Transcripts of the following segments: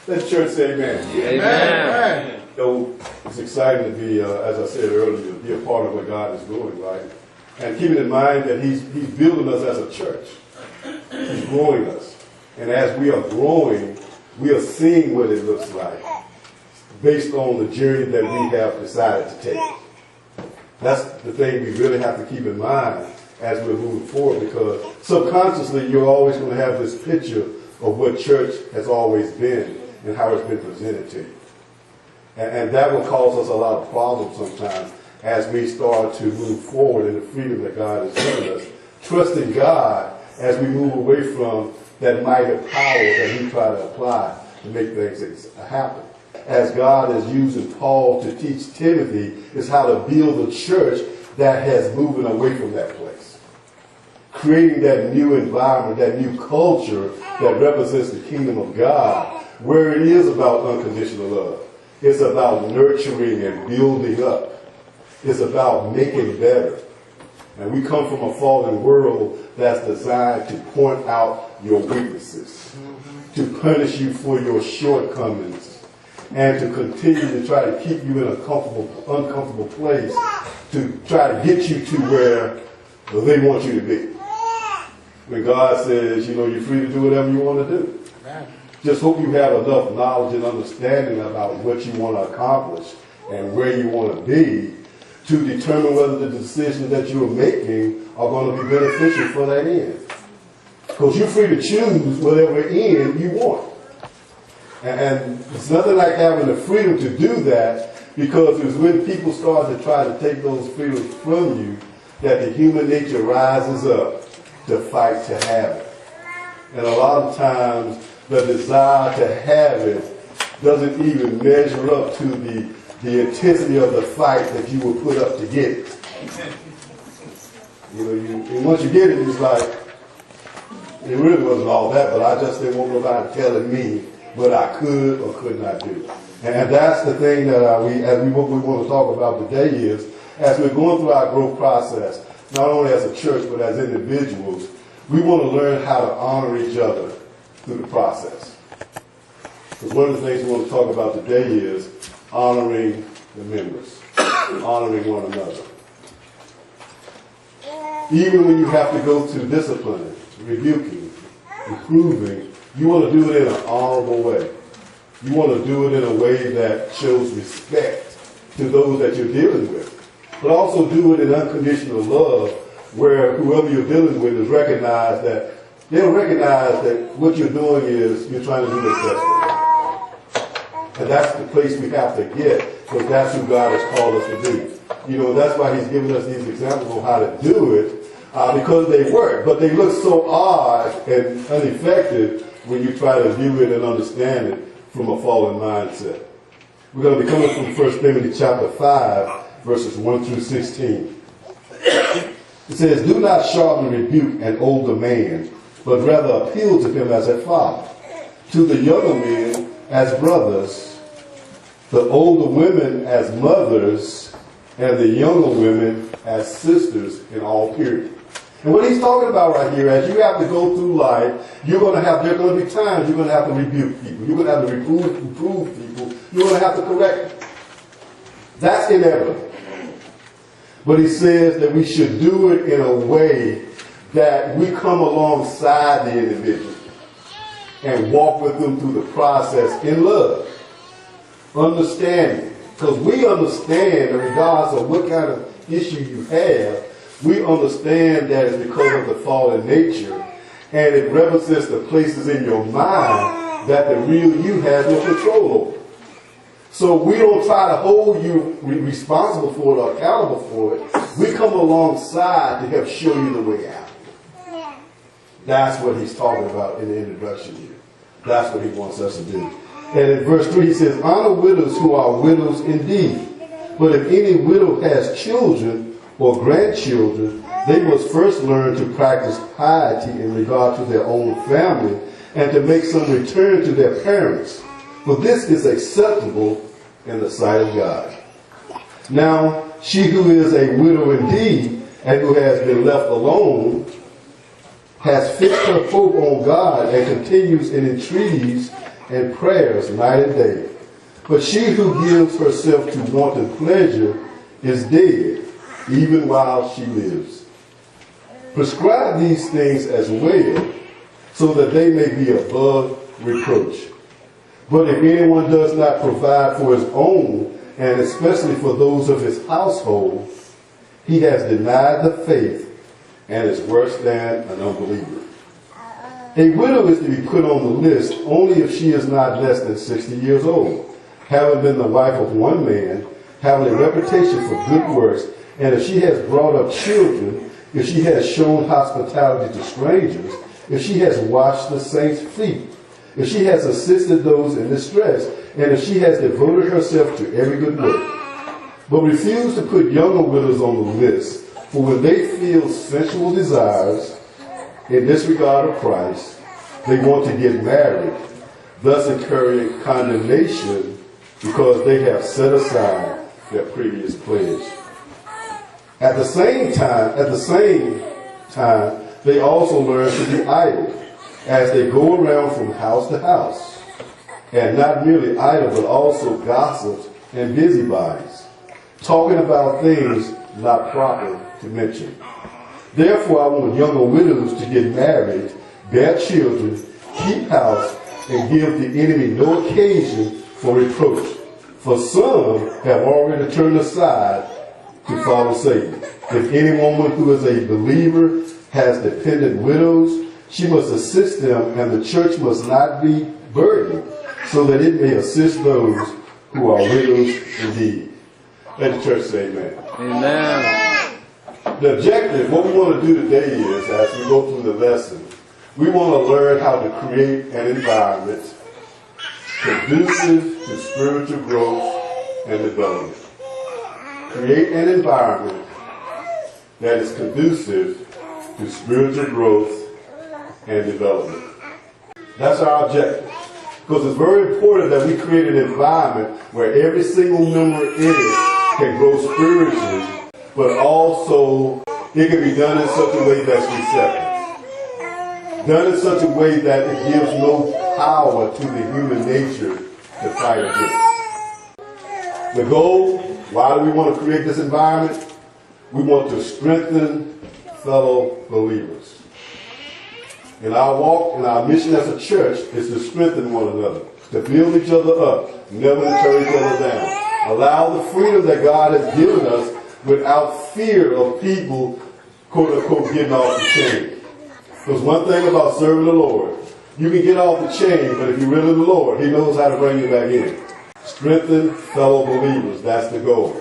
Let the church say amen. Amen. So it's exciting to be, as I said earlier, be a part of what God is doing, right? And keeping in mind that He's building us as a church. He's growing us. And as we are growing, we are seeing what it looks like based on the journey that we have decided to take. That's the thing we really have to keep in mind as we're moving forward, because subconsciously you're always going to have this picture of what church has always been and how it's been presented to you. And that will cause us a lot of problems sometimes as we start to move forward in the freedom that God has given us, trusting God as we move away from that mighty power that we try to apply to make things happen. As God is using Paul to teach Timothy, is how to build a church that has moved away from that place. Creating that new environment, that new culture that represents the kingdom of God, where it is about unconditional love. It's about nurturing and building up. It's about making better. And we come from a fallen world that's designed to point out your weaknesses, to punish you for your shortcomings, and to continue to try to keep you in a uncomfortable place, to try to get you to where they want you to be. When God says, you're free to do whatever you want to do. Just hope you have enough knowledge and understanding about what you want to accomplish and where you want to be to determine whether the decisions that you are making are going to be beneficial for that end. Because you're free to choose whatever end you want. And it's nothing like having the freedom to do that, because it's when people start to try to take those freedoms from you that the human nature rises up to fight to have it. And a lot of times the desire to have it doesn't even measure up to the intensity of the fight that you will put up to get it. And once you get it, it's like, it really wasn't all that, but I just didn't want nobody telling me what I could or could not do. And that's the thing that what we want to talk about today is, as we're going through our growth process, not only as a church, but as individuals, we want to learn how to honor each other through the process. Because one of the things we want to talk about today is honoring the members, honoring one another. Even when you have to go to disciplining, rebuking, reproving, you want to do it in an honorable way. You want to do it in a way that shows respect to those that you're dealing with. But also do it in unconditional love, where whoever you're dealing with is recognized that they'll recognize that what you're doing is you're trying to do what's best for them. And that's the place we have to get, because that's who God has called us to be. That's why He's given us these examples of how to do it, because they work. But they look so odd and ineffective when you try to view it and understand it from a fallen mindset. We're going to be coming from 1 Timothy chapter 5, verses 1 through 16. It says, "Do not sharply rebuke an older man, but rather appeal to him as a father, to the younger men as brothers, the older women as mothers, and the younger women as sisters in all purity." And what he's talking about right here, as you have to go through life, there are going to be times you're going to have to rebuke people. You're going to have to reprove people. You're going to have to correct them. That's inevitable. But he says that we should do it in a way that we come alongside the individual and walk with them through the process in love, understanding. Because we understand that regardless of what kind of issue you have, we understand that it's because of the fallen nature, and it represents the places in your mind that the real you has no control over. So we don't try to hold you responsible for it or accountable for it. We come alongside to help show you the way out. That's what he's talking about in the introduction here. That's what he wants us to do. And in verse 3 he says, "Honor widows who are widows indeed. But if any widow has children or grandchildren, they must first learn to practice piety in regard to their own family and to make some return to their parents. For this is acceptable in the sight of God. Now, she who is a widow indeed and who has been left alone has fixed her hope on God and continues in entreaties and prayers night and day. But she who gives herself to wanton pleasure is dead, even while she lives. Prescribe these things as well, so that they may be above reproach. But if anyone does not provide for his own, and especially for those of his household, he has denied the faith and is worse than an unbeliever. A widow is to be put on the list only if she is not less than 60 years old, having been the wife of one man, having a reputation for good works, and if she has brought up children, if she has shown hospitality to strangers, if she has washed the saints' feet, if she has assisted those in distress, and if she has devoted herself to every good work. But refuse to put younger widows on the list, for when they feel sensual desires in disregard of Christ, they want to get married, thus incurring condemnation because they have set aside their previous pledge. At the same time, they also learn to be idle as they go around from house to house, and not merely idle, but also gossips and busybodies, talking about things not proper to mention. Therefore, I want younger widows to get married, bear children, keep house, and give the enemy no occasion for reproach. For some have already turned aside to follow Satan. If any woman who is a believer has dependent widows, she must assist them, and the church must not be burdened, so that it may assist those who are widows indeed. Let the church say amen. Amen. The objective, what we want to do today is, as we go through the lesson, we want to learn how to create an environment conducive to spiritual growth and development. Create an environment that is conducive to spiritual growth and development. That's our objective. Because it's very important that we create an environment where every single member in it can grow spiritually, but also it can be done in such a way that's receptive. Done in such a way that it gives no power to the human nature to fight against. The goal, why do we want to create this environment? We want to strengthen fellow believers. In our walk, in our mission as a church, is to strengthen one another, to build each other up, never to tear each other down. Allow the freedom that God has given us without fear of people, quote unquote, getting off the chain. Because one thing about serving the Lord, you can get off the chain, but if you're really the Lord, He knows how to bring you back in. Strengthen fellow believers. That's the goal.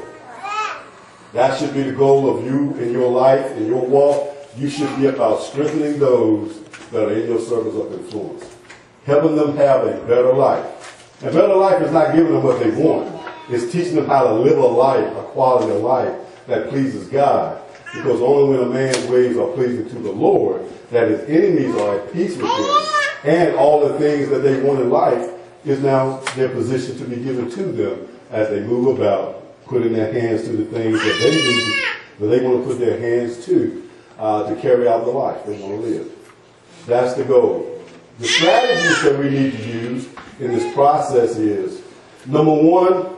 That should be the goal of you in your life, in your walk. You should be about strengthening those that are in your circles of influence. Helping them have a better life. A better life is not giving them what they want. It's teaching them how to live a life, a quality of life that pleases God. Because only when a man's ways are pleasing to the Lord, that his enemies are at peace with him, and all the things that they want in life is now their position to be given to them as they move about, putting their hands to the things that they need, that they want to put their hands to carry out the life they want to live. That's the goal. The strategies that we need to use in this process is, number one,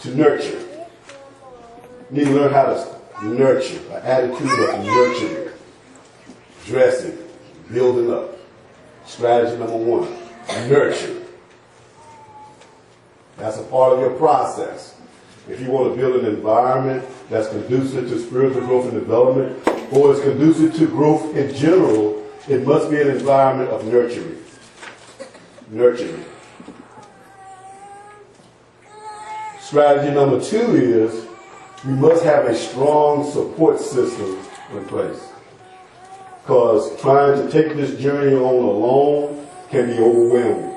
to nurture. You need to learn how to nurture, an attitude of nurturing, dressing, building up. Strategy number one, nurture. That's a part of your process. If you want to build an environment that's conducive to spiritual growth and development, or is conducive to growth in general, it must be an environment of nurturing. Nurturing. Strategy number two is you must have a strong support system in place. Because trying to take this journey on alone can be overwhelming.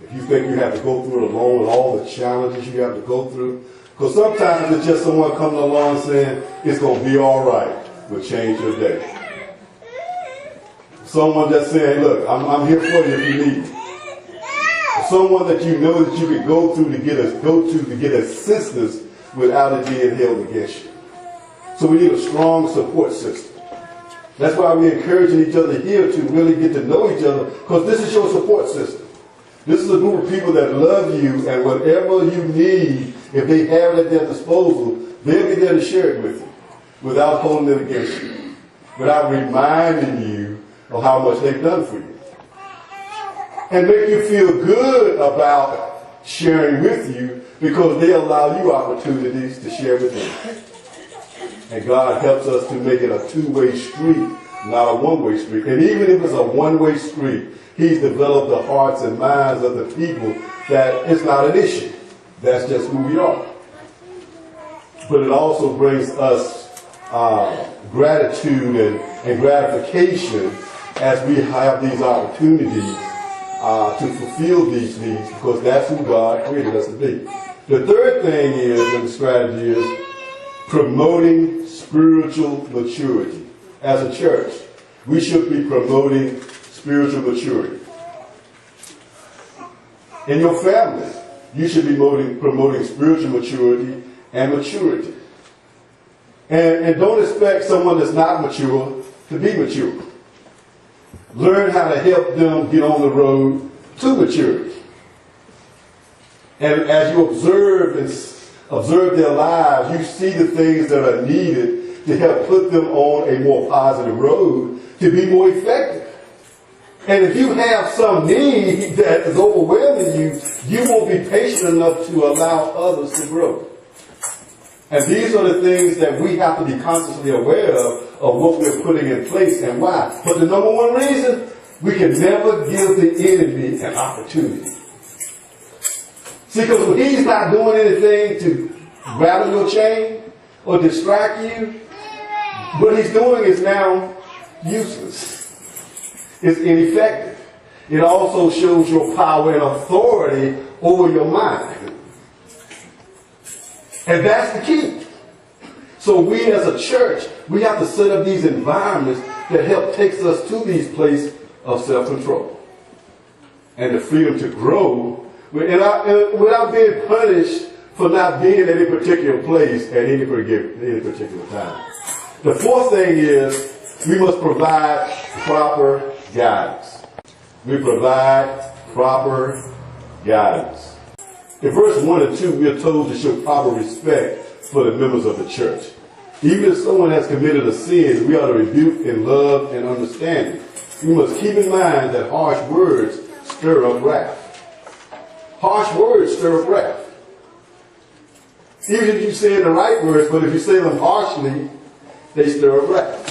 If you think you have to go through it alone and all the challenges you have to go through, because sometimes it's just someone coming along saying, it's going to be all right, will change your day. Someone just saying, look, I'm here for you if you need me. Someone that you know that you could go to to get assistance without it being held against you. So we need a strong support system. That's why we're encouraging each other here to really get to know each other, because this is your support system. This is a group of people that love you, and whatever you need, if they have it at their disposal, they'll be there to share it with you without holding it against you, without reminding you of how much they've done for you. And make you feel good about sharing with you because they allow you opportunities to share with them. And God helps us to make it a two-way street, not a one-way street. And even if it's a one-way street, He's developed the hearts and minds of the people that it's not an issue. That's just who we are. But it also brings us gratitude and gratification as we have these opportunities to fulfill these needs, because that's who God created us to be. The third thing is, in the strategy, is promoting spiritual maturity. As a church, we should be promoting spiritual maturity. In your family, you should be promoting spiritual maturity and maturity. And don't expect someone that's not mature to be mature. Learn how to help them get on the road to maturity. And as you observe their lives, you see the things that are needed to help put them on a more positive road to be more effective. And if you have some need that is overwhelming you, you won't be patient enough to allow others to grow. And these are the things that we have to be consciously aware of what we're putting in place and why. But the number one reason, we can never give the enemy an opportunity. See, because when he's not doing anything to rattle your chain or distract you, what he's doing is now useless. It's ineffective. It also shows your power and authority over your mind. And that's the key. So we as a church, we have to set up these environments that help takes us to these places of self-control and the freedom to grow without being punished for not being at a particular place at any particular time. The fourth thing is we must provide proper guidance. We provide proper guidance. In verse 1 and 2, we are told to show proper respect for the members of the church. Even if someone has committed a sin, we ought to rebuke in love and understanding. We must keep in mind that harsh words stir up wrath. Harsh words stir up wrath. Even if you say the right words, but if you say them harshly, they stir up wrath.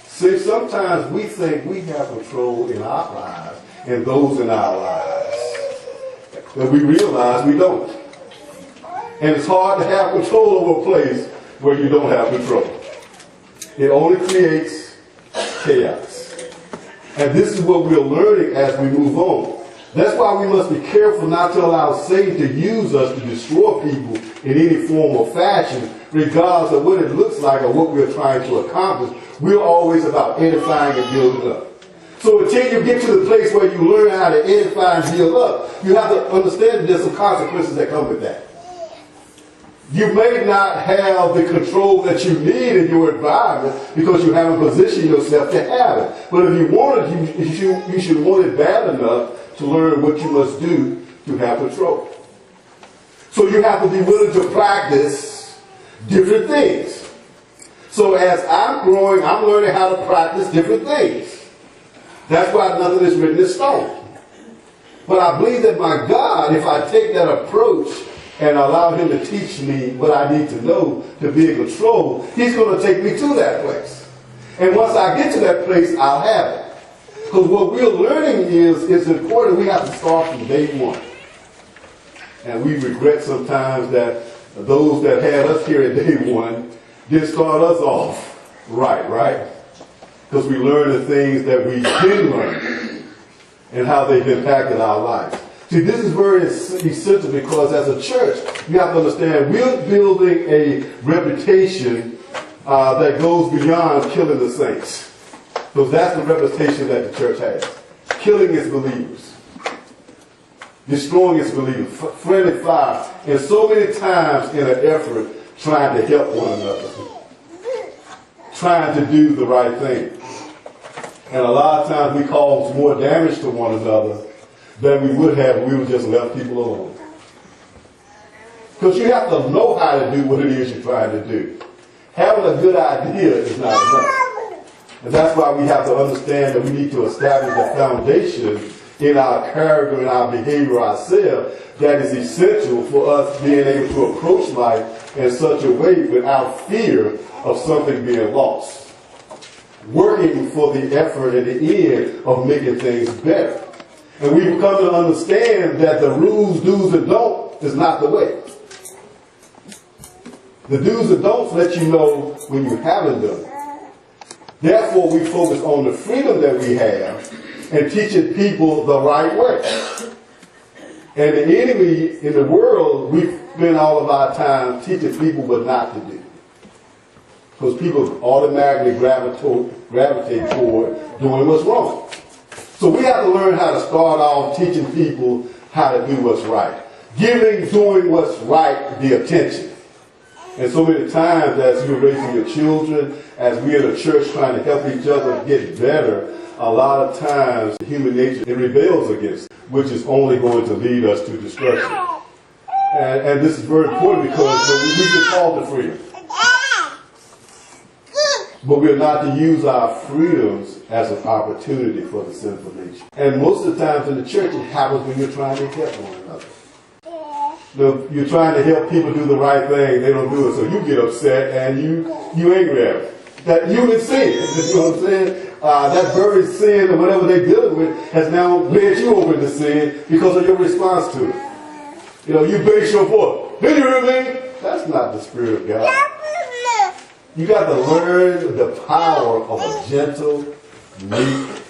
See, sometimes we think we have control in our lives and those in our lives. And we realize we don't. And it's hard to have control over a place where you don't have control. It only creates chaos. And this is what we're learning as we move on. That's why we must be careful not to allow Satan to use us to destroy people in any form or fashion, regardless of what it looks like or what we're trying to accomplish. We're always about edifying and building up. So until you get to the place where you learn how to edify and build up, you have to understand that there's some consequences that come with that. You may not have the control that you need in your environment because you haven't positioned yourself to have it. But if you want it, you should want it bad enough to learn what you must do to have control. So you have to be willing to practice different things. So as I'm growing, I'm learning how to practice different things. That's why nothing is written in stone. But I believe that my God, if I take that approach and allow him to teach me what I need to know to be in control, he's going to take me to that place. And once I get to that place, I'll have it. Because what we're learning is it's important. We have to start from day one. And we regret sometimes that those that had us here at day one didn't start us off right? Because we learn the things that we didn't learn and how they've impacted our lives. See, this is very essential because as a church, you have to understand we're building a reputation that goes beyond killing the saints. Because that's the reputation that the church has. Killing its believers. Destroying its believers. Friendly fire. And so many times in an effort trying to help one another. Trying to do the right thing. And a lot of times we cause more damage to one another than we would have if we would just left people alone. Because you have to know how to do what it is you're trying to do. Having a good idea is not enough. And that's why we have to understand that we need to establish a foundation in our character and our behavior ourselves that is essential for us being able to approach life in such a way without fear of something being lost. Working for the effort at the end of making things better. And we've come to understand that the rules, do's, and don'ts is not the way. The do's and don'ts let you know when you haven't done it. Therefore, we focus on the freedom that we have and teaching people the right way. And the enemy in the world, we spend all of our time teaching people what not to do. Because people automatically gravitate toward doing what's wrong. So we have to learn how to start off teaching people how to do what's right. Giving doing what's right the attention. And so many times as you're raising your children, as we in the church trying to help each other get better, a lot of times human nature, it rebels against, which is only going to lead us to destruction. And this is very important because we get called to freedom. But we're not to use our freedoms as an opportunity for the sinful nature. And most of the times in the church, it happens when you're trying to help one another. You're trying to help people do the right thing, they don't do it, so you get upset and you angry at them. That human sin, you know what I'm saying? That very sin or whatever they're dealing with has now led you over into sin because of your response to it. You know, you base your voice. Did you hear me? That's not the Spirit of God. You got to learn the power of a gentle, meek,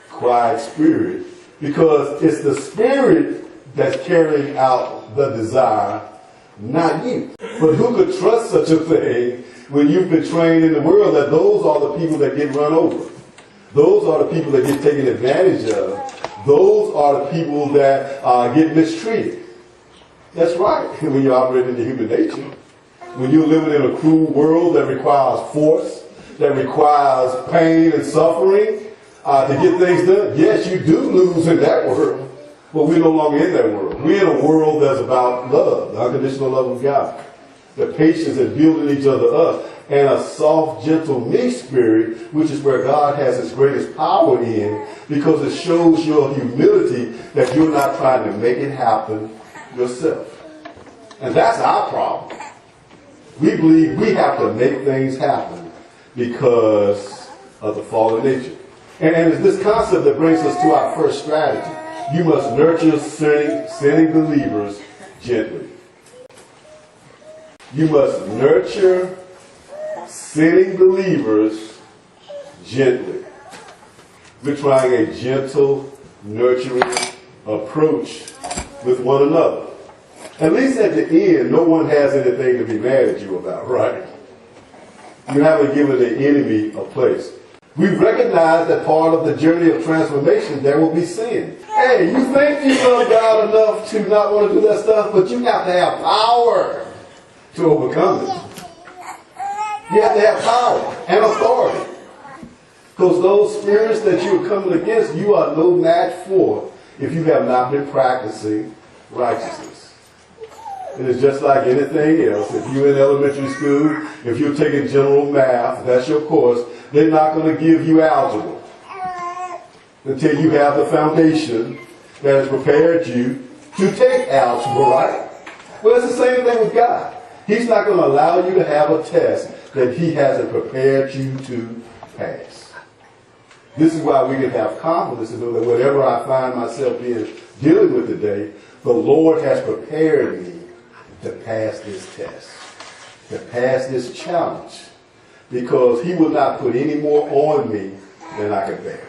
quiet spirit, because it's the Spirit that's carrying out the desire, not you. But who could trust such a thing when you've been trained in the world that those are the people that get run over? Those are the people that get taken advantage of. Those are the people that get mistreated. That's right, when you operate in the human nature. When you're living in a cruel world that requires force, that requires pain and suffering to get things done, yes, you do lose in that world. But we're no longer in that world. We're in a world that's about love, the unconditional love of God. The patience and building each other up. And a soft, gentle, meek spirit, which is where God has his greatest power in, because it shows your humility that you're not trying to make it happen yourself. And that's our problem. We believe we have to make things happen because of the fallen nature. And it's this concept that brings us to our first strategy. You must nurture sinning believers gently. You must nurture sinning believers gently. We're trying a gentle, nurturing approach with one another. At least at the end, no one has anything to be mad at you about, right? You haven't given the enemy a place. We recognize that part of the journey of transformation, there will be sin. Hey, you think you love God enough to not want to do that stuff, but you have to have power to overcome it. You have to have power and authority. Because those spirits that you're coming against, you are no match for if you have not been practicing righteousness. It is just like anything else. If you're in elementary school, if you're taking general math, that's your course, they're not going to give you algebra until you have the foundation that has prepared you to take algebra, right? Well, it's the same thing with God. He's not going to allow you to have a test that he hasn't prepared you to pass. This is why we can have confidence to know that whatever I find myself dealing with today, the Lord has prepared me to pass this test, to pass this challenge, because he will not put any more on me than I can bear.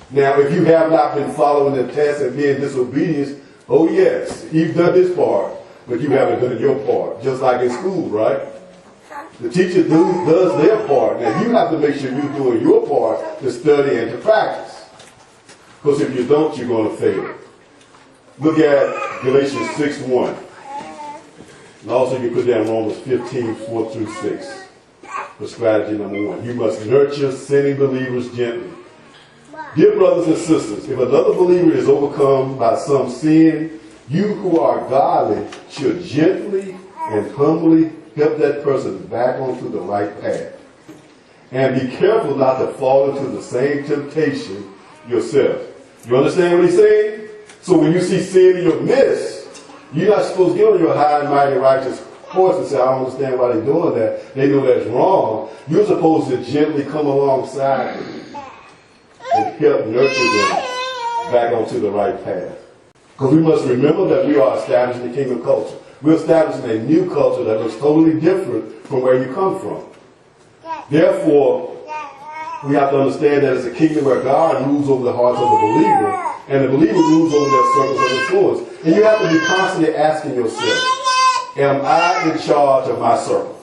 Now, if you have not been following the test and being disobedient, oh yes, you've done his part, but you haven't done your part, just like in school, right? The teacher does their part. Now, you have to make sure you're doing your part to study and to practice. Because if you don't, you're going to fail. Look at Galatians 6:1. And also you put down Romans 15:4 through 6. For strategy number 1. You must nurture sinning believers gently. Dear brothers and sisters, if another believer is overcome by some sin, you who are godly should gently and humbly help that person back onto the right path. And be careful not to fall into the same temptation yourself. You understand what he's saying? So when you see sin in your midst, you're not supposed to get on your high and mighty righteous horse and say, I don't understand why they're doing that. They know that's wrong. You're supposed to gently come alongside them and help nurture them back onto the right path. Because we must remember that we are establishing the kingdom culture. We're establishing a new culture that looks totally different from where you come from. Therefore, we have to understand that it's a kingdom where God rules over the hearts of the believer, and the believer rules over their circles of influence. And you have to be constantly asking yourself, am I in charge of my circle?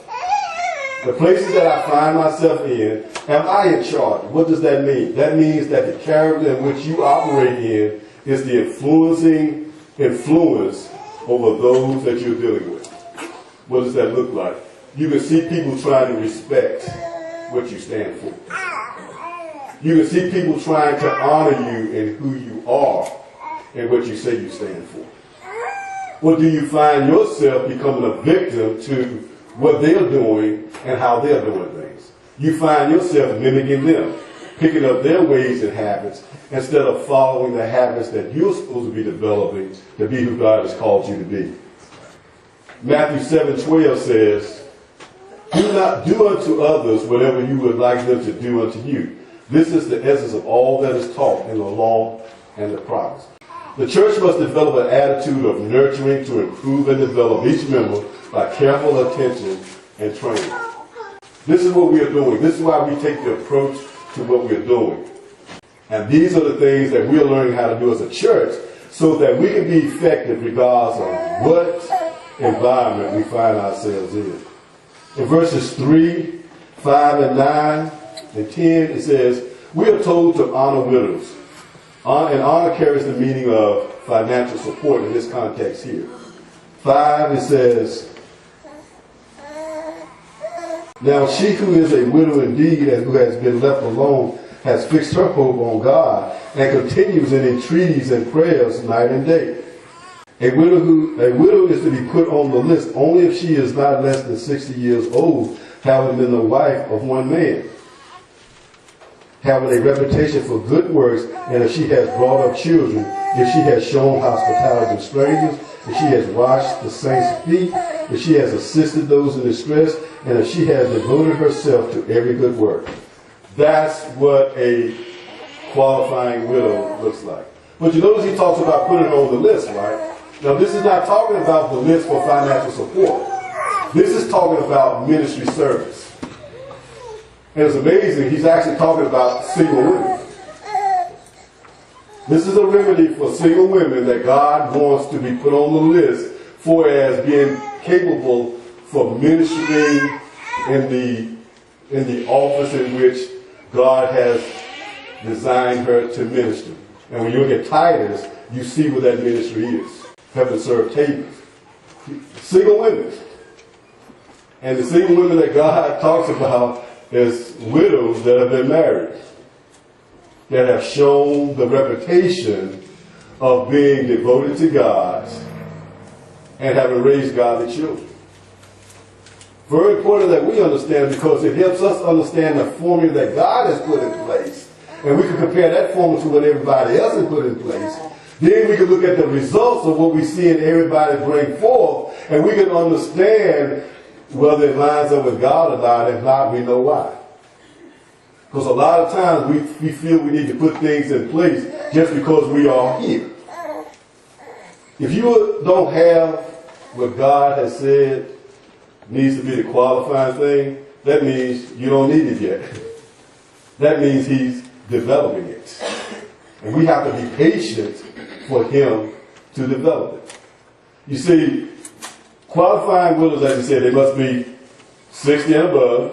The places that I find myself in, am I in charge? What does that mean? That means that the character in which you operate in is the influence over those that you're dealing with. What does that look like? You can see people trying to respect what you stand for. You can see people trying to honor you in who you are and what you say you stand for. Or do you find yourself becoming a victim to what they're doing and how they're doing things? You find yourself mimicking them, picking up their ways and habits instead of following the habits that you're supposed to be developing to be who God has called you to be. Matthew 7:12 says, do not do unto others whatever you would like them to do unto you. This is the essence of all that is taught in the law and the prophets. The church must develop an attitude of nurturing to improve and develop each member by careful attention and training. This is what we are doing. This is why we take the approach to what we're doing. And these are the things that we're learning how to do as a church so that we can be effective regardless of what environment we find ourselves in. In verses 3, 5, and 9, and 10, it says, we are told to honor widows. And honor carries the meaning of financial support in this context here. 5, it says, now she who is a widow indeed and who has been left alone has fixed her hope on God and continues in entreaties and prayers night and day. A widow is to be put on the list only if she is not less than 60 years old, having been the wife of one man, having a reputation for good works, and if she has brought up children, if she has shown hospitality to strangers, if she has washed the saints' feet, if she has assisted those in distress, and if she has devoted herself to every good work. That's what a qualifying widow looks like. But you notice he talks about putting it on the list, right? Now, this is not talking about the list for financial support. This is talking about ministry service. And it's amazing, he's actually talking about single women. This is a remedy for single women that God wants to be put on the list for as being capable for ministering in the office in which God has designed her to minister. And when you look at Titus, you see what that ministry is. Helping serve tables. Single women. And the single women that God talks about is widows that have been married, that have shown the reputation of being devoted to God and having raised godly children. Very important that we understand, because it helps us understand the formula that God has put in place. And we can compare that formula to what everybody else has put in place. Then we can look at the results of what we see in everybody bring forth, and we can understand whether it lines up with God or not. If not, we know why. Because a lot of times we feel we need to put things in place just because we are here. If you don't have what God has said needs to be the qualifying thing, that means you don't need it yet. That means He's developing it. And we have to be patient for Him to develop it. You see, qualifying widows, as you said, they must be 60 and above,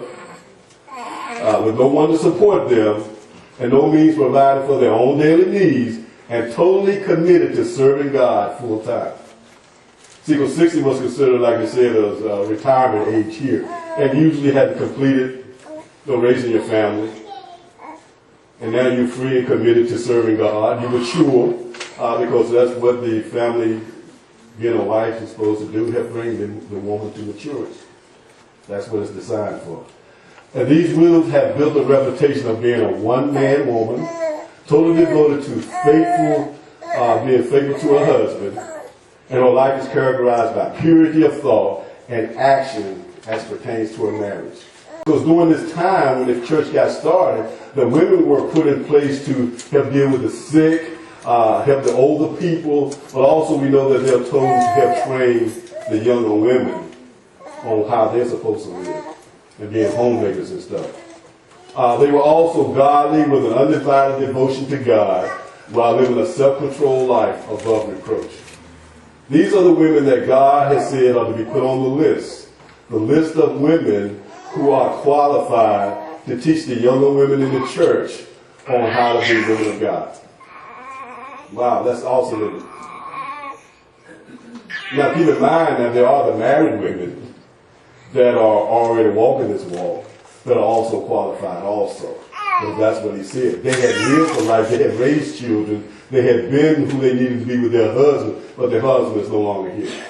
with no one to support them, and no means provided for their own daily needs, and totally committed to serving God full time. See, because 60 was considered, like I said, as retirement age here, and usually had completed raising your family. And now you're free and committed to serving God. You mature, because that's what the family, being a wife, is supposed to do, help bring the woman to maturity. That's what it's designed for. And these widows have built a reputation of being a one-man woman, totally devoted to being faithful to her husband, and her life is characterized by purity of thought and action as pertains to her marriage. Because during this time when the church got started, the women were put in place to help deal with the sick, help the older people, but also we know that they're told to help train the younger women on how they're supposed to live and being homemakers and stuff. They were also godly with an undivided devotion to God while living a self-controlled life above reproach. These are the women that God has said are to be put on the list of women who are qualified to teach the younger women in the church on how to be women of God. Wow, that's awesome, isn't it? Now keep in mind that there are the married women that are already walking this walk that are also qualified also. Because that's what he said. They had lived a life, they had raised children, they had been who they needed to be with their husband, but their husband is no longer here.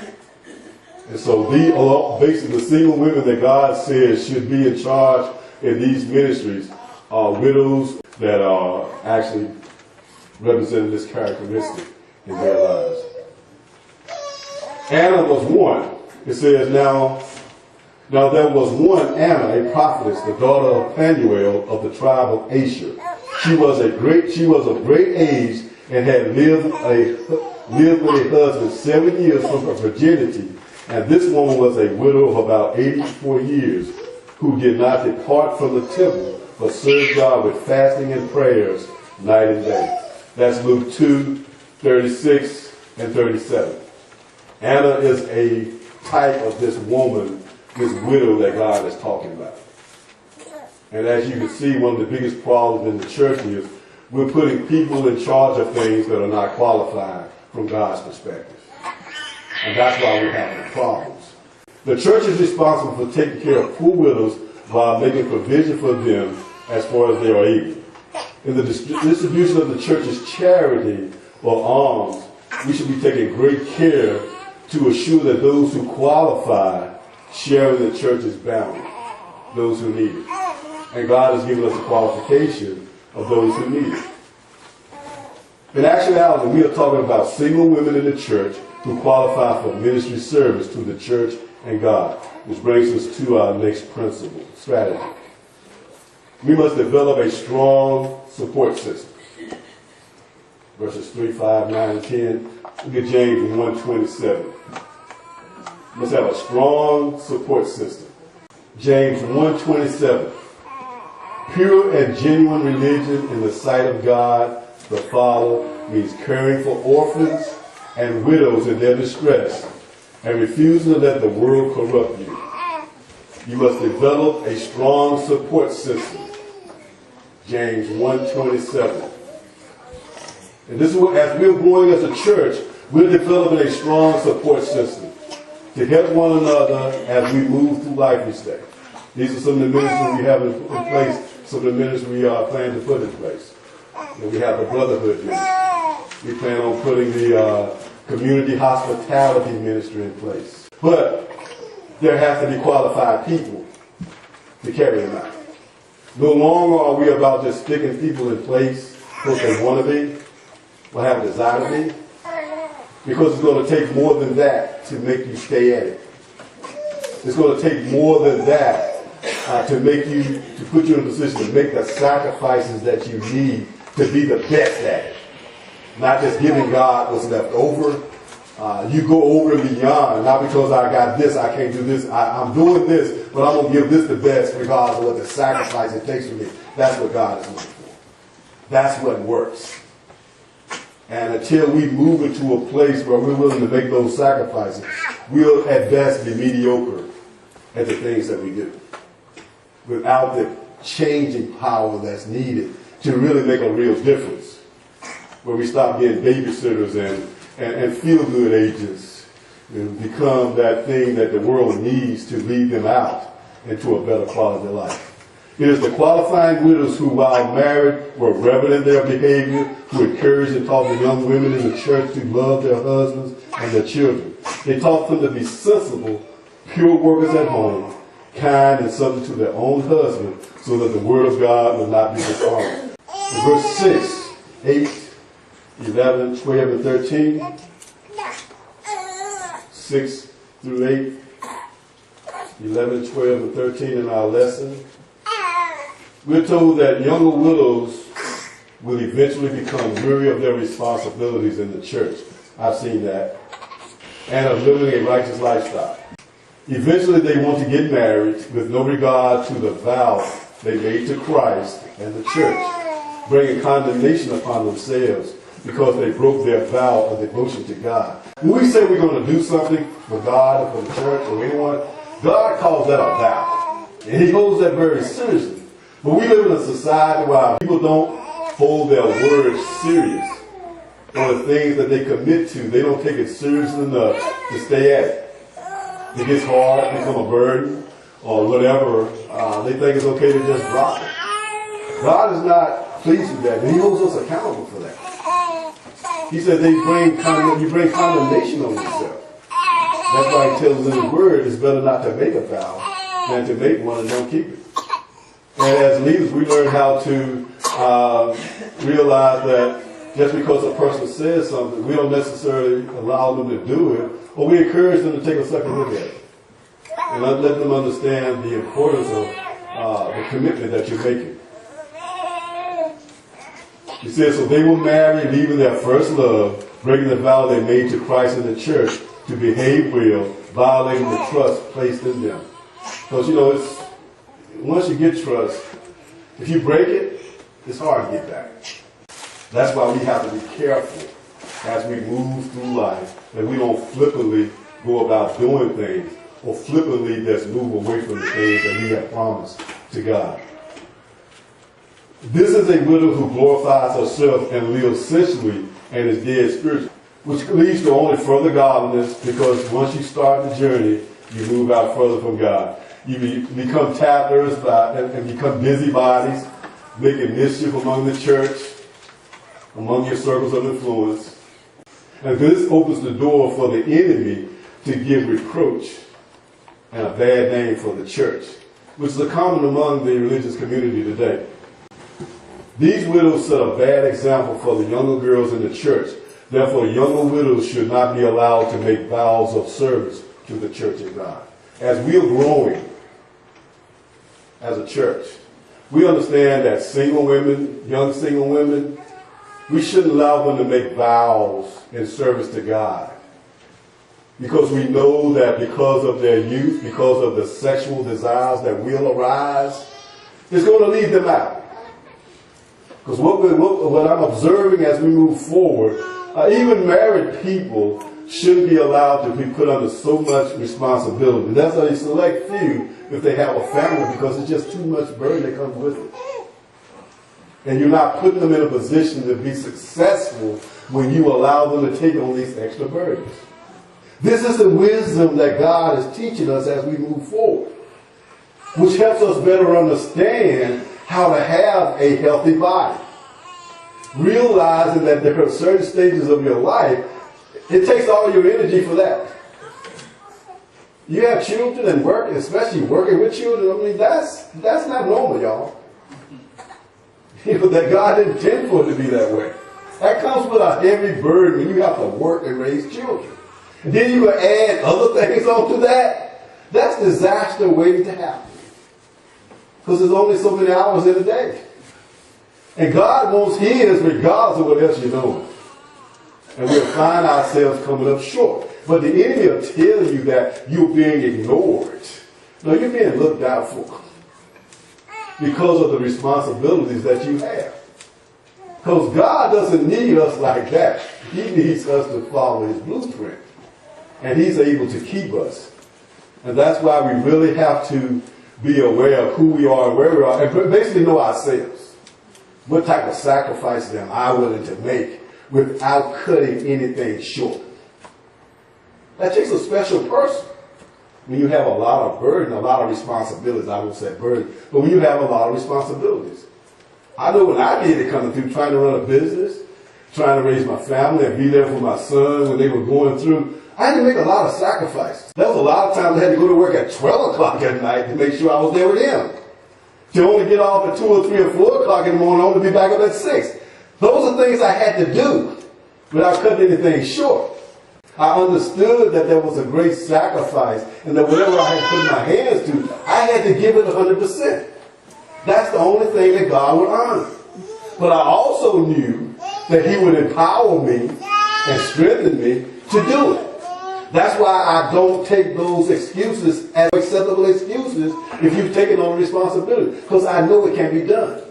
And so these are basically the single women that God says should be in charge in these ministries are widows that are actually representing this characteristic in their lives. Anna was one. It says, now there was one Anna, a prophetess, the daughter of Phanuel of the tribe of Asher. She was of great age and had lived with a husband 7 years from her virginity. And this woman was a widow of about 84 years, who did not depart from the temple, but served God with fasting and prayers night and day. That's Luke 2:36 and 37. Anna is a type of this woman, this widow that God is talking about. And as you can see, one of the biggest problems in the church is we're putting people in charge of things that are not qualified from God's perspective. And that's why we're having problems. The church is responsible for taking care of poor widows while making provision for them as far as they are able. In the distribution of the church's charity or alms, we should be taking great care to assure that those who qualify share in the church's bounty, those who need it. And God has given us a qualification of those who need it. In actuality, we are talking about single women in the church who qualify for ministry service to the church and God, which brings us to our next principle, strategy. We must develop a strong support system. Verses 3, 5, 9, and 10. Look at James 1:27. We must have a strong support system. James 1:27. Pure and genuine religion in the sight of God the Father means caring for orphans and widows in their distress and refusing to let the world corrupt you. You must develop a strong support system. James 1:27. And this is what, as we're growing as a church, we're developing a strong support system to help one another as we move through life each day. These are some of the ministries we have in place, some of the ministries we are planning to put in place. And we have the brotherhood ministry. We plan on putting the community hospitality ministry in place. But there has to be qualified people to carry them out. No longer are we about just sticking people in place what they want to be, what have a desire to be, because it's going to take more than that to make you stay at it. It's going to take more than that to put you in a position to make the sacrifices that you need to be the best at it. Not just giving God what's left over. You go over and beyond, not because I got this, I can't do this. I'm doing this, but I'm going to give this the best regardless of what the sacrifice it takes from me. That's what God is looking for. That's what works. And until we move into a place where we're willing to make those sacrifices, we'll at best be mediocre at the things that we do, without the changing power that's needed to really make a real difference. Where we stop being babysitters and feel-good agents and become that thing that the world needs to lead them out into a better quality of life. It is the qualifying widows who, while married, were reverent in their behavior, who encouraged and taught the young women in the church to love their husbands and their children. They taught them to be sensible, pure workers at home, kind and subject to their own husband, so that the word of God would not be dishonored. In verse 6, 8, 11, 12, and 13, 6 through 8, 11, 12, and 13 in our lesson, we're told that younger widows will eventually become weary of their responsibilities in the church. I've seen that. And of living a righteous lifestyle. Eventually they want to get married with no regard to the vow they made to Christ and the church, bringing condemnation upon themselves because they broke their vow of devotion to God. When we say we're going to do something for God or for the church or anyone, God calls that a vow. And he holds that very seriously. But we live in a society where people don't hold their words serious. Or the things that they commit to, they don't take it seriously enough to stay at it. It gets hard, become a burden, or whatever. They think it's okay to just drop it. God is not pleased with that, and he holds us accountable for that. He said you bring condemnation on yourself. That's why he tells us in his word, it's better not to make a vow than to make one and don't keep it. And as leaders, we learn how to realize that just because a person says something, we don't necessarily allow them to do it, or we encourage them to take a second look at it. And let them understand the importance of the commitment that you're making. He says, so they will marry, leaving their first love, breaking the vow they made to Christ and the church to behave well, violating the trust placed in them. Because, it's once you get trust, if you break it, it's hard to get back. That's why we have to be careful as we move through life that we don't flippantly go about doing things or flippantly just move away from the things that we have promised to God. This is a widow who glorifies herself and lives sensually and is dead spiritually, which leads to only further godliness, because once you start the journey, you move out further from God. You become tattlers and become busybodies, making mischief among the church, among your circles of influence. And this opens the door for the enemy to give reproach and a bad name for the church, which is common among the religious community today. These widows set a bad example for the younger girls in the church. Therefore, younger widows should not be allowed to make vows of service to the church of God. As we are growing as a church, we understand that single women, young single women, we shouldn't allow them to make vows in service to God. Because we know that because of their youth, because of the sexual desires that will arise, it's going to lead them out. Because what I'm observing as we move forward, even married people shouldn't be allowed to be put under so much responsibility. That's a select few if they have a family, because it's just too much burden that comes with it. And you're not putting them in a position to be successful when you allow them to take on these extra burdens. This is the wisdom that God is teaching us as we move forward, which helps us better understand how to have a healthy body. Realizing that there are certain stages of your life, it takes all your energy for that. You have children and work, especially working with children. I mean, that's not normal, y'all. That God didn't intend for it to be that way. That comes with a heavy burden when you have to work and raise children. And then you add other things onto that. That's disaster waiting to happen. Because there's only so many hours in a day. And God wants his regardless of what else you're doing. And we'll find ourselves coming up short. But the enemy will tell you that you're being ignored. No, you're being looked out for. Because of the responsibilities that you have. Because God doesn't need us like that. He needs us to follow his blueprint. And he's able to keep us. And that's why we really have to be aware of who we are and where we are. And basically know ourselves. What type of sacrifices am I willing to make without cutting anything short? That takes a special person. when you have a lot of burden, a lot of responsibilities, I won't say burden, but when you have a lot of responsibilities. I know when I did it coming through, trying to run a business, trying to raise my family and be there for my son when they were going through, I had to make a lot of sacrifices. There was a lot of times I had to go to work at 12 o'clock at night to make sure I was there with him. To only get off at 2 or 3 or 4 o'clock in the morning, only to be back up at 6. Those are things I had to do without cutting anything short. I understood that there was a great sacrifice and that whatever I had put my hands to, I had to give it 100%. That's the only thing that God would honor. But I also knew that he would empower me and strengthen me to do it. That's why I don't take those excuses as acceptable excuses if you've taken on responsibility. Because I know it can be done.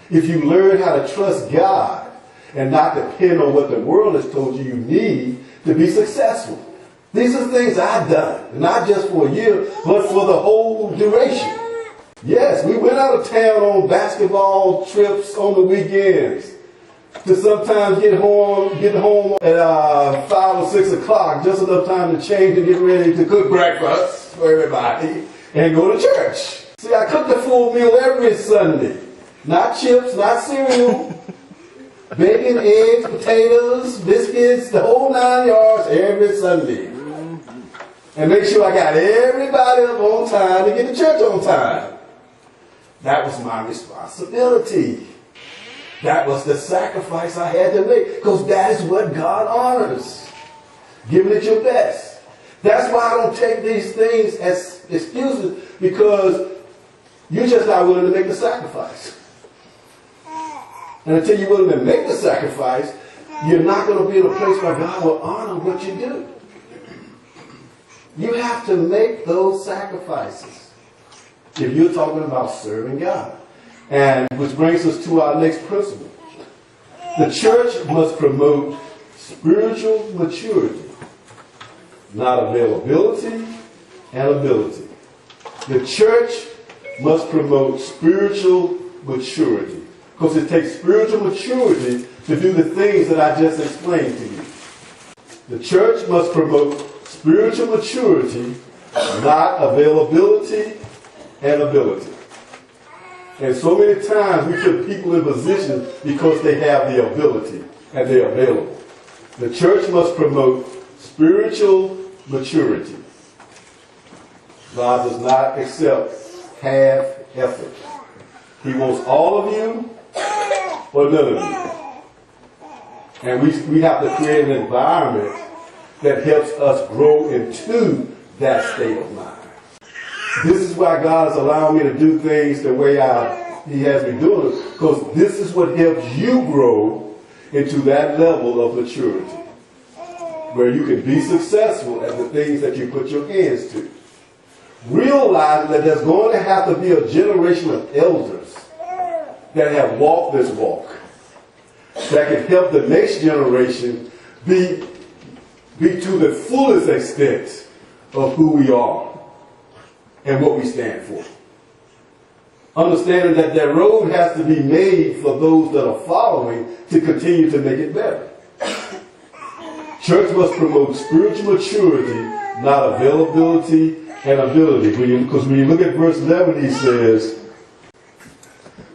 If you learn how to trust God and not depend on what the world has told you you need to be successful. These are things I've done, not just for a year, but for the whole duration. Yes, we went out of town on basketball trips on the weekends to sometimes get home at 5 or 6 o'clock, just enough time to change and get ready to cook breakfast for everybody and go to church. See, I cooked a full meal every Sunday. Not chips, not cereal. Bacon, eggs, potatoes, biscuits, the whole 9 yards every Sunday. And make sure I got everybody up on time to get to church on time. That was my responsibility. That was the sacrifice I had to make. Because that is what God honors. Giving it your best. That's why I don't take these things as excuses, because you're just not willing to make the sacrifice. And until you're willing to make the sacrifice, you're not going to be in a place where God will honor what you do. You have to make those sacrifices if you're talking about serving God. And which brings us to our next principle. The church must promote spiritual maturity, not availability and ability. The church must promote spiritual maturity, because it takes spiritual maturity to do the things that I just explained to you. The church must promote spiritual maturity, not availability and ability. And so many times we put people in positions because they have the ability and they're available. The church must promote spiritual maturity. God does not accept half effort. He wants all of you or none of you. And we have to create an environment that helps us grow into that state of mind. This is why God is allowing me to do things the way He has me doing it, because this is what helps you grow into that level of maturity, where you can be successful at the things that you put your hands to. Realizing that there's going to have to be a generation of elders that have walked this walk, that can help the next generation be to the fullest extent of who we are and what we stand for. Understanding that that road has to be made for those that are following to continue to make it better. Church must promote spiritual maturity, not availability and ability. Because when you look at verse 11, he says,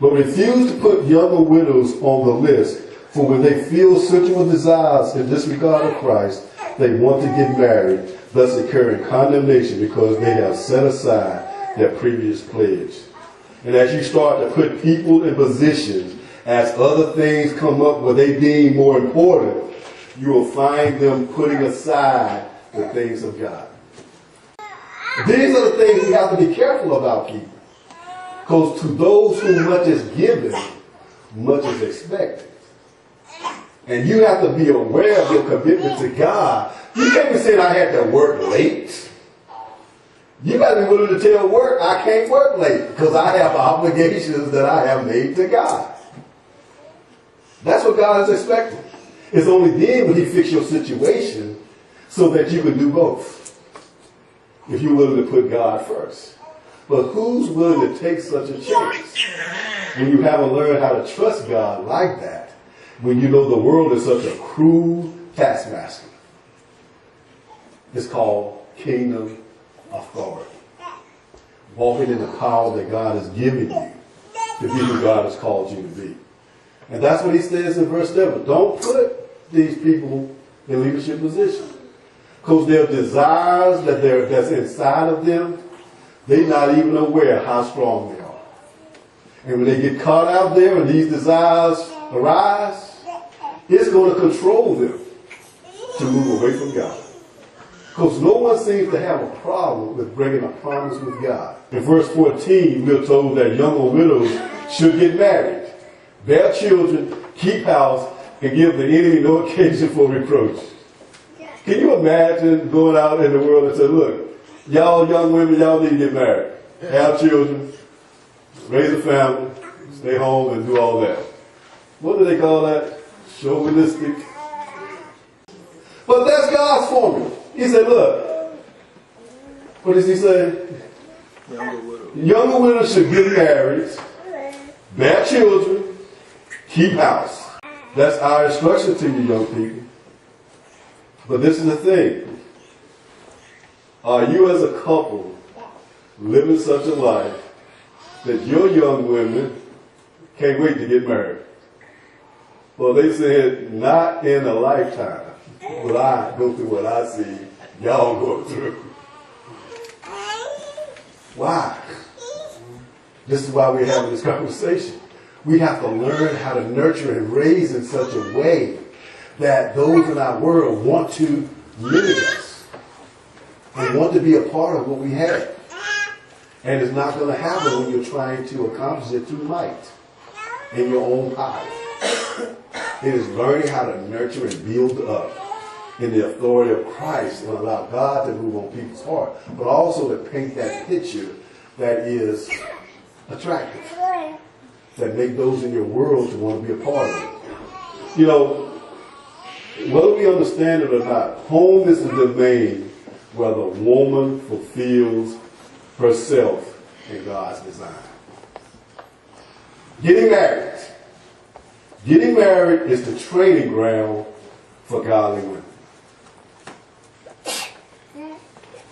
but refuse to put younger widows on the list, for when they feel sensual desires in disregard of Christ, they want to get married, thus incurring condemnation because they have set aside their previous pledge. And as you start to put people in positions, as other things come up where they deem more important, you will find them putting aside the things of God. These are the things we have to be careful about, people. Because to those whom much is given, much is expected. And you have to be aware of your commitment to God. You can't be saying I had to work late. You got to be willing to tell work, I can't work late because I have obligations that I have made to God. That's what God is expecting. It's only then when He fixes your situation so that you can do both. If you're willing to put God first. But who's willing to take such a chance when you haven't learned how to trust God like that? When you know the world is such a cruel taskmaster. It's called kingdom authority. Walking in the power that God has given you to be who God has called you to be. And that's what he says in verse 7. Don't put these people in leadership positions. Because their desires that's inside of them, they're not even aware how strong they are. And when they get caught out there and these desires arise, it's going to control them to move away from God. Because no one seems to have a problem with breaking a promise with God. In verse 14, we're told that younger widows should get married, bear children, keep house, and give the enemy no occasion for reproach. Can you imagine going out in the world and say, look, y'all young women, y'all need to get married, have children, raise a family, stay home, and do all that. What do they call that? Chauvinistic. But that's God's formula. He said, look, what does he say? Younger widows should get married, bear children, keep house. That's our instruction to you young people. But this is the thing. Are you as a couple living such a life that your young women can't wait to get married? Well, they said, not in a lifetime will I go through what I see y'all go through. Why? This is why we're having this conversation. We have to learn how to nurture and raise in such a way that those in our world want to mimic us and want to be a part of what we have. And it's not going to happen when you're trying to accomplish it through might in your own power. It is learning how to nurture and build up in the authority of Christ and allow God to move on people's heart, but also to paint that picture that is attractive, that make those in your world to want to be a part of it. You know, whether we understand it or not, home is the domain where the woman fulfills herself in God's design. Getting married. Getting married is the training ground for godly women.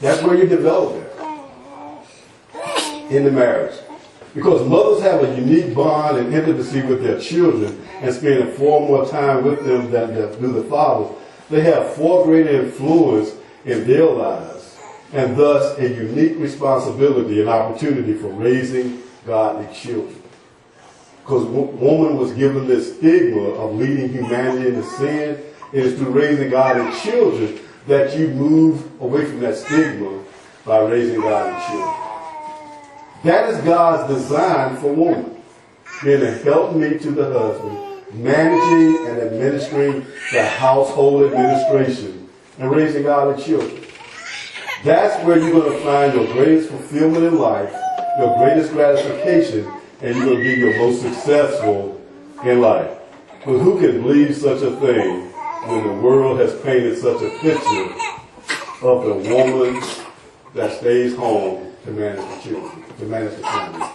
That's where you develop it. In the marriage. Because mothers have a unique bond and intimacy with their children and spend far more time with them than do the fathers. They have far greater influence in their lives and thus a unique responsibility and opportunity for raising godly children. Because woman was given this stigma of leading humanity into sin. It is through raising godly children that you move away from that stigma by raising godly children. That is God's design for woman, being a helpmeet to the husband, managing and administering the household administration, and raising godly children. That's where you're going to find your greatest fulfillment in life, your greatest gratification, and you're going to be your most successful in life. But who can believe such a thing when the world has painted such a picture of the woman that stays home to manage the children, to manage the family?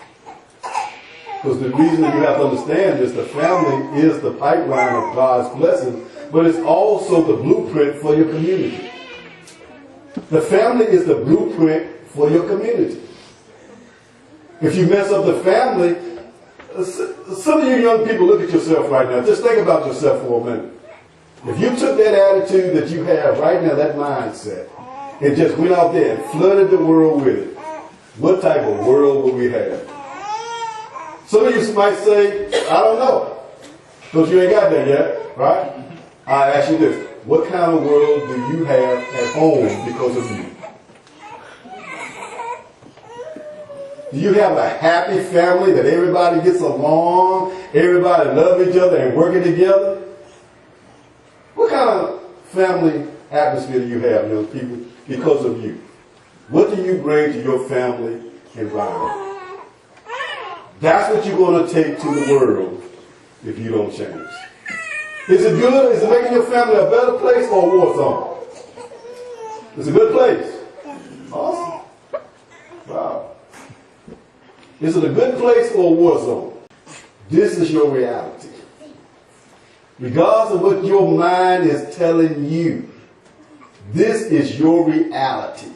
Because the reason that you have to understand is the family is the pipeline of God's blessing, but it's also the blueprint for your community. The family is the blueprint for your community. If you mess up the family, some of you young people, look at yourself right now. Just think about yourself for a minute. If you took that attitude that you have right now, that mindset, and just went out there and flooded the world with it, what type of world would we have? Some of you might say, I don't know, because you ain't got there yet, right? I ask you this, what kind of world do you have at home because of you? Do you have a happy family that everybody gets along, everybody love each other and working together? What kind of family atmosphere do you have, young people, because of you? What do you bring to your family environment? That's what you're going to take to the world if you don't change. Is it good? Is it making your family a better place or a war zone? It's a good place. Awesome. Wow. Is it a good place or a war zone? This is your reality. Regardless of what your mind is telling you, this is your reality.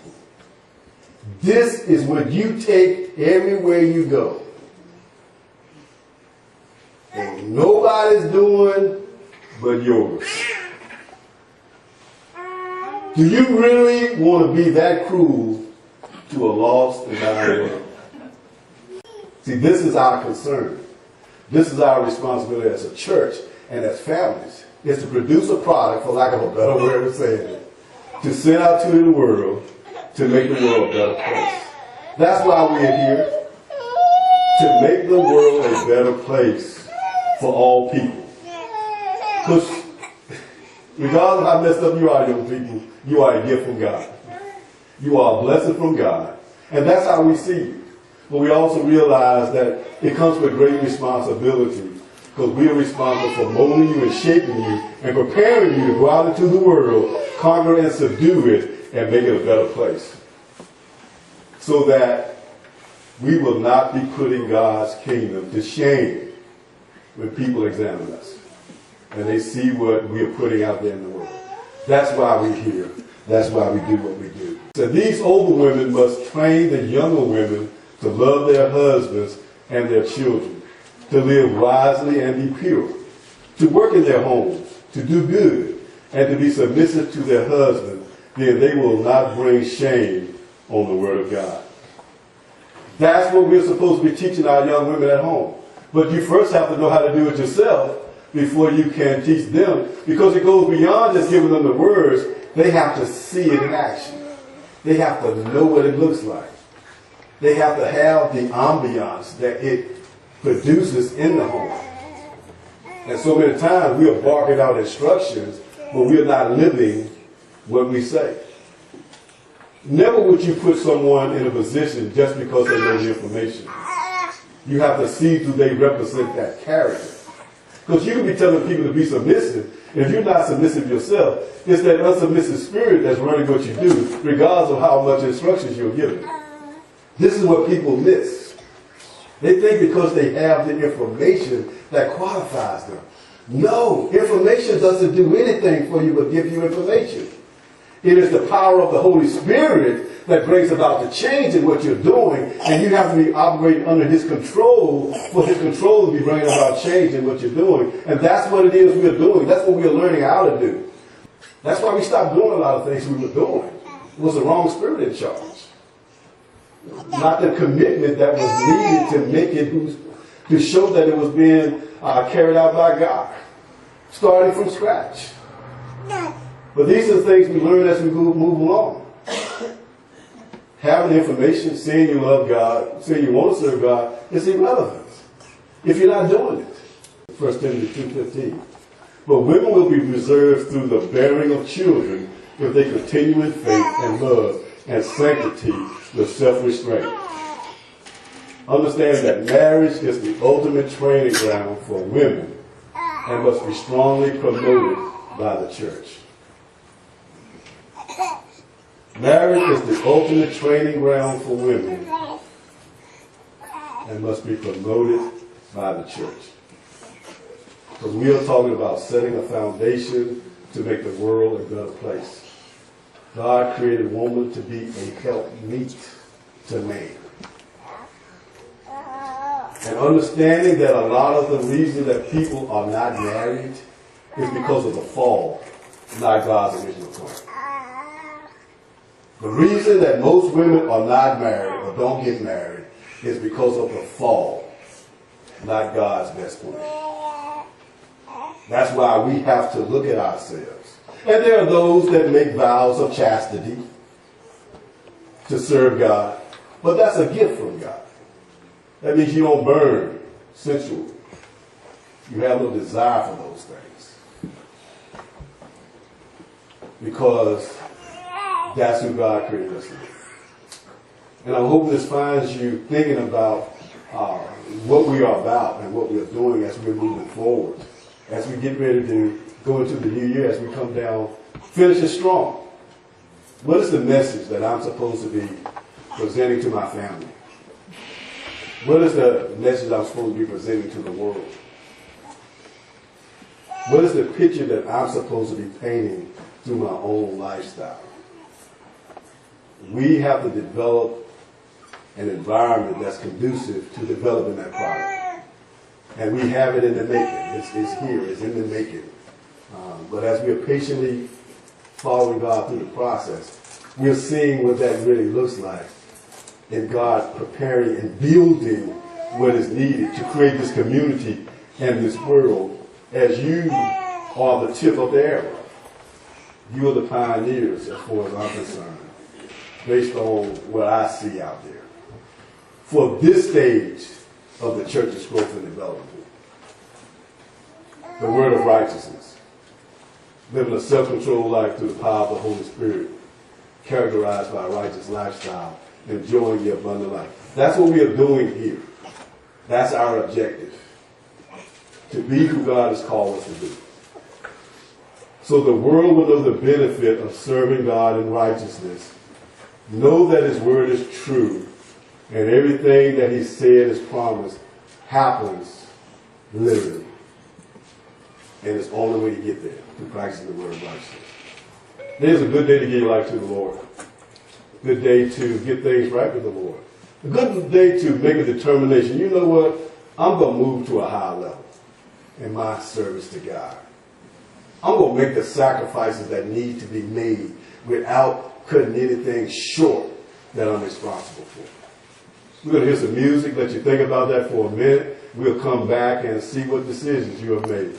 This is what you take everywhere you go. And nobody's doing but yours. Do you really want to be that cruel to a lost and dying world? See, this is our concern. This is our responsibility as a church and as families, is to produce a product, for lack of a better way of saying it, to send out to the world to make the world a better place. That's why we're here, to make the world a better place for all people. Because regardless of how messed up you are, young people, you are a gift from God. You are a blessing from God. And that's how we see you. But we also realize that it comes with great responsibility, because we are responsible for molding you and shaping you and preparing you to go out into the world, conquer and subdue it, and make it a better place. So that we will not be putting God's kingdom to shame when people examine us and they see what we are putting out there in the world. That's why we're here. That's why we do what we do. So these older women must train the younger women to love their husbands and their children, to live wisely and be pure, to work in their homes, to do good, and to be submissive to their husband. Then they will not bring shame on the word of God. That's what we're supposed to be teaching our young women at home. But you first have to know how to do it yourself before you can teach them, because it goes beyond just giving them the words. They have to see it in action. They have to know what it looks like. They have to have the ambiance that it produces in the home. And so many times we are barking out instructions, but we are not living what we say. Never would you put someone in a position just because they know the information. You have to see, do they represent that character? Because you can be telling people to be submissive, and if you're not submissive yourself, it's that unsubmissive spirit that's running what you do, regardless of how much instructions you're given. This is what people miss. They think because they have the information that qualifies them. No, information doesn't do anything for you but give you information. It is the power of the Holy Spirit that brings about the change in what you're doing, and you have to be operating under His control for His control to be bringing about change in what you're doing. And that's what it is we're doing. That's what we're learning how to do. That's why we stopped doing a lot of things we were doing. It was the wrong spirit in charge. Not the commitment that was needed to make it, to show that it was being carried out by God, starting from scratch. But these are the things we learn as we move along. Having information, saying you love God, saying you want to serve God, is irrelevant if you're not doing it. 1 Timothy 2:15. But women will be preserved through the bearing of children if they continue in faith and love and sanctity with self-restraint. Understand that marriage is the ultimate training ground for women and must be strongly promoted by the church. Marriage is the ultimate training ground for women and must be promoted by the church. Because we are talking about setting a foundation to make the world a better place. God created woman to be a helpmeet to man. And understanding that a lot of the reason that people are not married is because of the fall, not God's original plan. The reason that most women are not married or don't get married is because of the fall, not God's best plan. That's why we have to look at ourselves. And there are those that make vows of chastity to serve God, but that's a gift from God. That means you don't burn sensually. You have no desire for those things. Because that's who God created us to be. And I hope this finds you thinking about what we are about and what we are doing as we're moving forward. As we get ready to go into the new year, as we come down, finish it strong. What is the message that I'm supposed to be presenting to my family? What is the message I'm supposed to be presenting to the world? What is the picture that I'm supposed to be painting through my own lifestyle? We have to develop an environment that's conducive to developing that product. And we have it in the making. It's here. It's in the making. But as we are patiently following God through the process, we're seeing what that really looks like in God preparing and building what is needed to create this community and this world as you are the tip of the arrow. You are the pioneers as far as I'm concerned, based on what I see out there. For this stage of the church's growth and development, the word of righteousness, living a self-controlled life through the power of the Holy Spirit, characterized by a righteous lifestyle, enjoying the abundant life. That's what we are doing here. That's our objective, to be who God has called us to be. So the world will know the benefit of serving God in righteousness. Know that His word is true, and everything that He said is promised happens literally. And it's the only way to get there, through practicing the word of righteousness. Today's a good day to give your life to the Lord. Good day to get things right with the Lord. A good day to make a determination. You know what? I'm going to move to a higher level in my service to God. I'm going to make the sacrifices that need to be made without cutting anything short that I'm responsible for. We're going to hear some music, let you think about that for a minute. We'll come back and see what decisions you have made.